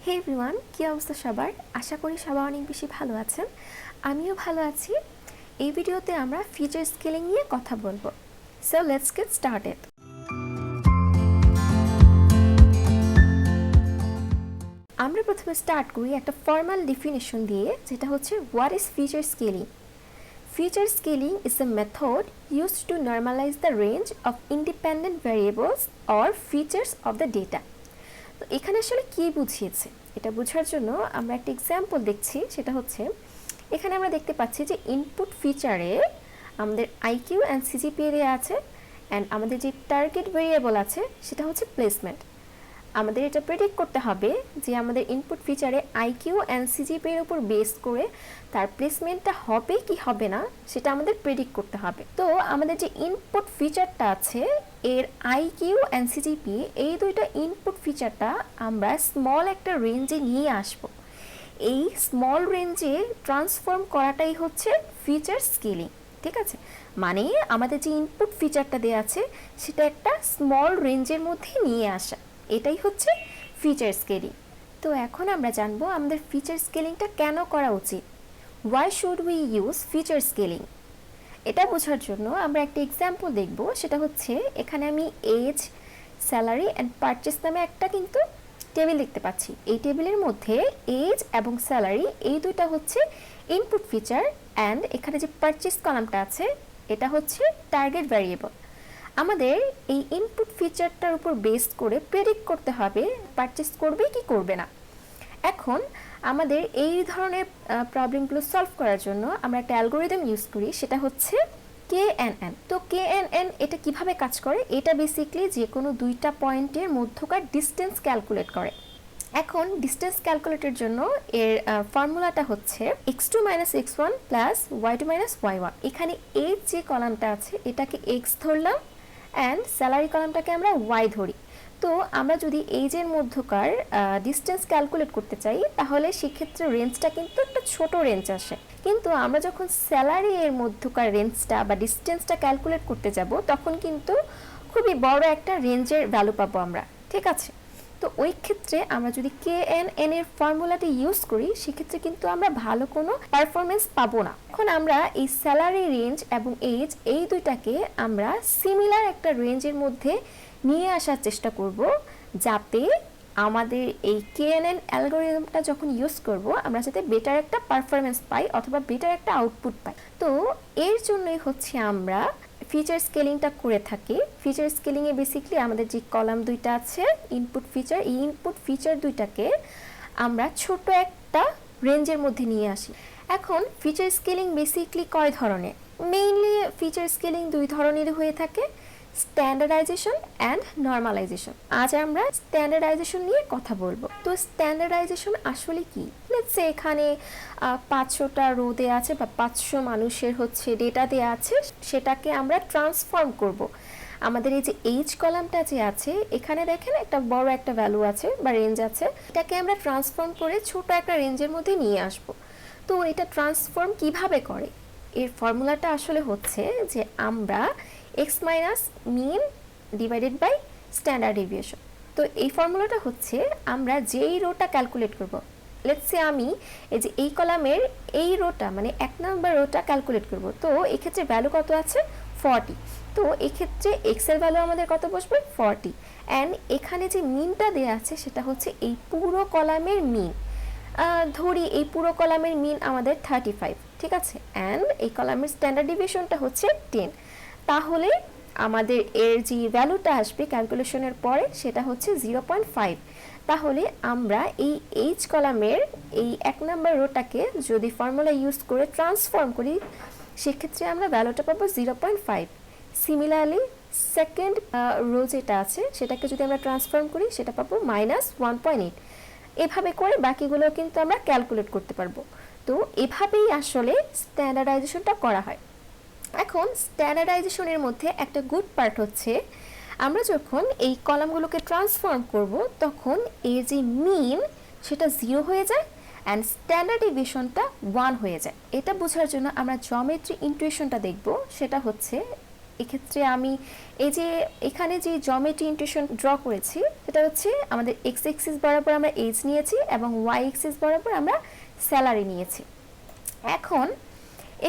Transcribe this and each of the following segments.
হে everyone, কি অবস্থা সবার? আশা করি সবাই অনেক বেশি ভালো আছেন। আমিও ভালো আছি। এই ভিডিওতে আমরা ফিচার স্কেলিং নিয়ে কথা বলবো। So let's get started. আমরা প্রথমে স্টার্ট করি একটা ফর্মাল ডেফিনেশন দিয়ে, যেটা হচ্ছে what is feature scaling. Feature scaling is a method used to normalize the range of independent variables or features of the data. তো এখানে আসলে কি বুঝিয়েছে এটা বোঝার জন্য আমরা একটা এক্সাম্পল দেখছি। সেটা হচ্ছে এখানে আমরা দেখতে পাচ্ছি যে ইনপুট ফিচারে আমাদের আইকিউ অ্যান্ড সিজিপিএ দেওয়া আছে, অ্যান্ড আমাদের যে টার্গেট ভেরিয়েবল আছে সেটা হচ্ছে প্লেসমেন্ট। আমাদের এটা প্রেডিক্ট করতে হবে যে আমাদের ইনপুট ফিচারে আইকিউ অ্যান্ড সিজিপিএর উপর বেস করে তার প্লেসমেন্টটা হবে কি হবে না সেটা আমাদের প্রেডিক্ট করতে হবে। তো আমাদের যে ইনপুট ফিচারটা আছে এর আইকিউ অ্যান্ড সিজিপিএ এই দুইটা ইনপুট ফিচারটা আমরা স্মল একটা রেঞ্জে নিয়ে আসব। এই স্মল রেঞ্জে ট্রান্সফর্ম করাটাই হচ্ছে ফিচার স্কেলিং। ঠিক আছে, মানে আমাদের যে ইনপুট ফিচারটা দেওয়া আছে সেটা একটা স্মল রেঞ্জের মধ্যে নিয়ে আসা, এটাই হচ্ছে ফিচার স্কেলিং। তো এখন আমরা জানবো আমাদের ফিচার স্কেলিংটা কেন করা উচিত। Why should we use feature scaling? এটা বোঝার জন্য আমরা একটা এক্সাম্পল দেখব। সেটা হচ্ছে এখানে আমি এজ, স্যালারি অ্যান্ড পারচেস নামে একটা কিন্তু টেবিল দেখতে পাচ্ছি। এই টেবিলের মধ্যে এজ এবং স্যালারি এই দুইটা হচ্ছে ইনপুট ফিচার, অ্যান্ড এখানে যে পারচেস কলামটা আছে এটা হচ্ছে টার্গেট ভ্যারিয়েবল। আমাদের এই ইনপুট ফিচারটার উপর বেস করে প্রেডিক্ট করতে হবে পারচেস করবে কি করবে না। এখন আমাদের এই ধরনের প্রবলেমগুলো সলভ করার জন্য আমরা একটা অ্যালগোরিদম ইউজ করি, সেটা হচ্ছে KNN। তো KNN এটা কিভাবে কাজ করে? এটা বেসিক্যালি যে কোনো দুইটা পয়েন্টের মধ্যকার ডিস্টেন্স ক্যালকুলেট করে। এখন ডিস্টেন্স ক্যালকুলেটের জন্য এর ফর্মুলাটা হচ্ছে x2 - x1 + y2 - y1। এখানে এজ যে কলামটা আছে এটাকে x ধরলাম, অ্যান্ড স্যালারি কলামটাকে আমরা y ধরি। তো আমরা যদি এজের মধ্যকার ডিস্টেন্স ক্যালকুলেট করতে চাই তাহলে সেক্ষেত্রে রেঞ্জটা কিন্তু একটা ছোট রেঞ্জ আসে, কিন্তু আমরা যখন স্যালারি এর মধ্যকার রেঞ্জটা বা ডিস্টেন্সটা ক্যালকুলেট করতে যাব তখন কিন্তু খুবই বড় একটা রেঞ্জের ভ্যালু পাবো আমরা। ঠিক আছে, তো ওই ক্ষেত্রে আমরা যদি KNN এর ফর্মুলাটি ইউজ করি সেক্ষেত্রে কিন্তু আমরা ভালো কোনো পারফরমেন্স পাবো না। এখন আমরা এই স্যালারি রেঞ্জ এবং এজ এই দুইটাকে আমরা সিমিলার একটা রেঞ্জের মধ্যে নিয়ে আসার চেষ্টা করব, যাতে আমাদের এই KNN অ্যালগোরিদমটা যখন ইউজ করব আমরা যাতে বেটার একটা পারফরমেন্স পাই অথবা বেটার একটা আউটপুট পাই। তো এর জন্যই হচ্ছে আমরা ফিচার স্কেলিংটা করে থাকি। ফিচার স্কেলিংয়ে বেসিক্যালি আমাদের যে কলাম দুইটা আছে ইনপুট ফিচার, এই ইনপুট ফিচার দুইটাকে আমরা ছোট একটা রেঞ্জের মধ্যে নিয়ে আসি। এখন ফিচার স্কেলিং বেসিক্যালি কয় ধরনের? মেইনলি ফিচার স্কেলিং দুই ধরনের হয়ে থাকে, স্ট্যান্ডার্ডাইজেশন অ্যান্ড নর্মালাইজেশন। আজ আমরা স্ট্যান্ডার্ডাইজেশন নিয়ে কথা বলবো। তো স্ট্যান্ডার্ডাইজেশন আসলে কি? লেটস সে এখানে 500টা রো দেওয়া আছে বা 500 মানুষের হচ্ছে ডেটা দেওয়া আছে, সেটাকে আমরা ট্রান্সফর্ম করব। আমাদের এই যে এইজ কলামটা যে আছে এখানে দেখেন একটা বড় একটা ভ্যালু আছে বা রেঞ্জ আছে, এটাকে আমরা ট্রান্সফর্ম করে ছোট একটা রেঞ্জের মধ্যে নিয়ে আসব। তো এটা ট্রান্সফর্ম কিভাবে করে? এর ফর্মুলাটা আসলে হচ্ছে যে আমরা x minus mean divided by standard deviation. তো এই ফর্মুলাটা হচ্ছে আমরা যেই রোটা ক্যালকুলেট করব, লেটস সে আমি এই যে এই কলামের এই রোটা মানে 1 নম্বর রোটা ক্যালকুলেট করব। তো এক্ষেত্রে ভ্যালু কত আছে? 40। তো এক্ষেত্রে এক্স এর ভ্যালু আমাদের কত বসবে? 40। অ্যান্ড এখানে যে মিনটা দেওয়া আছে সেটা হচ্ছে এই পুরো কলামের মিন। ধরি এই পুরো কলামের মিন আমাদের 35। ঠিক আছে, অ্যান্ড এই কলামের স্ট্যান্ডার্ড ডেভিয়েশনটা হচ্ছে 10। তাহলে আমাদের এর যে ভ্যালুটা আসবে ক্যালকুলেশনের পরে সেটা হচ্ছে 0.5। তাহলে আমরা এই এইচ কলামের এই 1 নম্বর রোটাকে যদি ফর্মুলা ইউজ করে ট্রান্সফর্ম করি সেক্ষেত্রে আমরা ভ্যালুটা পাবো 0.5। সিমিলারলি সেকেন্ড রো যেটা আছে সেটাকে যদি আমরা ট্রান্সফর্ম করি সেটা পাবো -1.8। এভাবে করে বাকিগুলো কিন্তু আমরা ক্যালকুলেট করতে পারবো। তো এভাবেই আসলে স্ট্যান্ডার্ডাইজেশনটা করা হয়। এখন স্ট্যান্ডার্ডাইজেশনের মধ্যে একটা গুড পার্ট হচ্ছে আমরা যখন এই কলামগুলোকে ট্রান্সফর্ম করব তখন এর যে মিন সেটা 0 হয়ে যায় অ্যান্ড স্ট্যান্ডার্ড ডেভিয়েশনটা 1 হয়ে যায়। এটা বোঝার জন্য আমরা জিওমেট্রি ইন্টুইশনটা দেখব। সেটা হচ্ছে এক্ষেত্রে আমি এই যে এখানে যে জিওমেট্রি ইন্টিউশন ড্র করেছি সেটা হচ্ছে আমাদের এক্স এক্সিস বরাবর আমরা এজ নিয়েছি এবং ওয়াই এক্সিস বরাবর আমরা স্যালারি নিয়েছি। এখন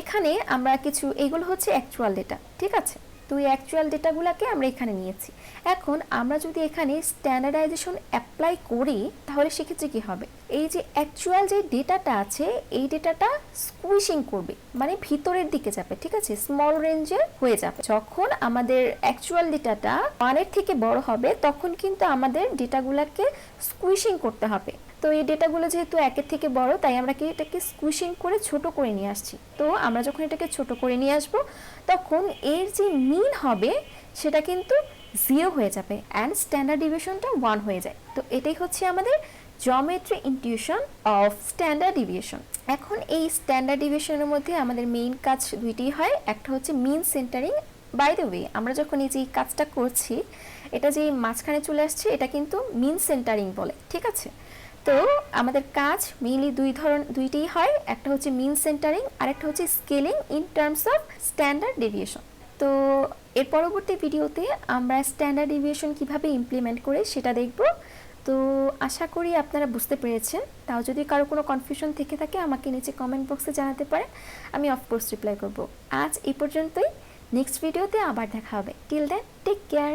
এখানে আমরা কিছু, এগুলো হচ্ছে অ্যাকচুয়াল ডেটা, ঠিক আছে? তো এই অ্যাকচুয়াল ডেটাগুলোকে আমরা এখানে নিয়েছি। এখন আমরা যদি এখানে স্ট্যান্ডার্ডাইজেশন অ্যাপ্লাই করি তাহলে সেক্ষেত্রে কী হবে, এই যে অ্যাকচুয়াল যে ডেটাটা আছে এই ডেটাটা স্কুইশিং করবে, মানে ভিতরের দিকে যাবে, ঠিক আছে, স্মল রেঞ্জে হয়ে যাবে। যখন আমাদের অ্যাকচুয়াল ডেটাটা 1-এর থেকে বড় হবে তখন কিন্তু আমাদের ডেটাগুলোকে স্কুইশিং করতে হবে। তো এই ডেটাগুলো যেহেতু 1-এর থেকে বড় তাই আমরা কি এটাকে স্কুইশিং করে ছোট করে নিয়ে আসছি। তো আমরা যখন এটাকে ছোট করে নিয়ে আসব তখন এর যে মিন হবে সেটা কিন্তু 0 হয়ে যাবে অ্যান্ড স্ট্যান্ডার্ড ডিভিয়েশনটা 1 হয়ে যায়। তো এটাই হচ্ছে আমাদের geometry intuition of standard deviation. এখন এই স্ট্যান্ডার্ড ডিভিয়েশনের মধ্যে আমাদের মেইন কাজ দুইটি হয়, একটা হচ্ছে মিন সেন্টারিং। বাই দ্য ওয়ে, আমরা যখন এই যে কাজটা করছি এটা যে মাঝখানে চলে আসছে এটা কিন্তু মিন সেন্টারিং বলে, ঠিক আছে? তো আমাদের কাজ মেইনলি দুইটিই হয়, একটা হচ্ছে মিন সেন্টারিং আর একটা হচ্ছে scaling in terms of standard deviation. তো এর পরবর্তী ভিডিওতে আমরা স্ট্যান্ডার্ড ডেভিয়েশন কিভাবে ইমপ্লিমেন্ট করে সেটা দেখব। তো আশা করি আপনারা বুঝতে পেরেছেন। তাও যদি কারো কোনো কনফিউশন থেকে থাকে আমাকে নিচে কমেন্ট বক্সে জানাতে পারেন, আমি অফকোর্স রিপ্লাই করব। আজ এই পর্যন্তই, নেক্সট ভিডিওতে আবার দেখা হবে। Till then take care.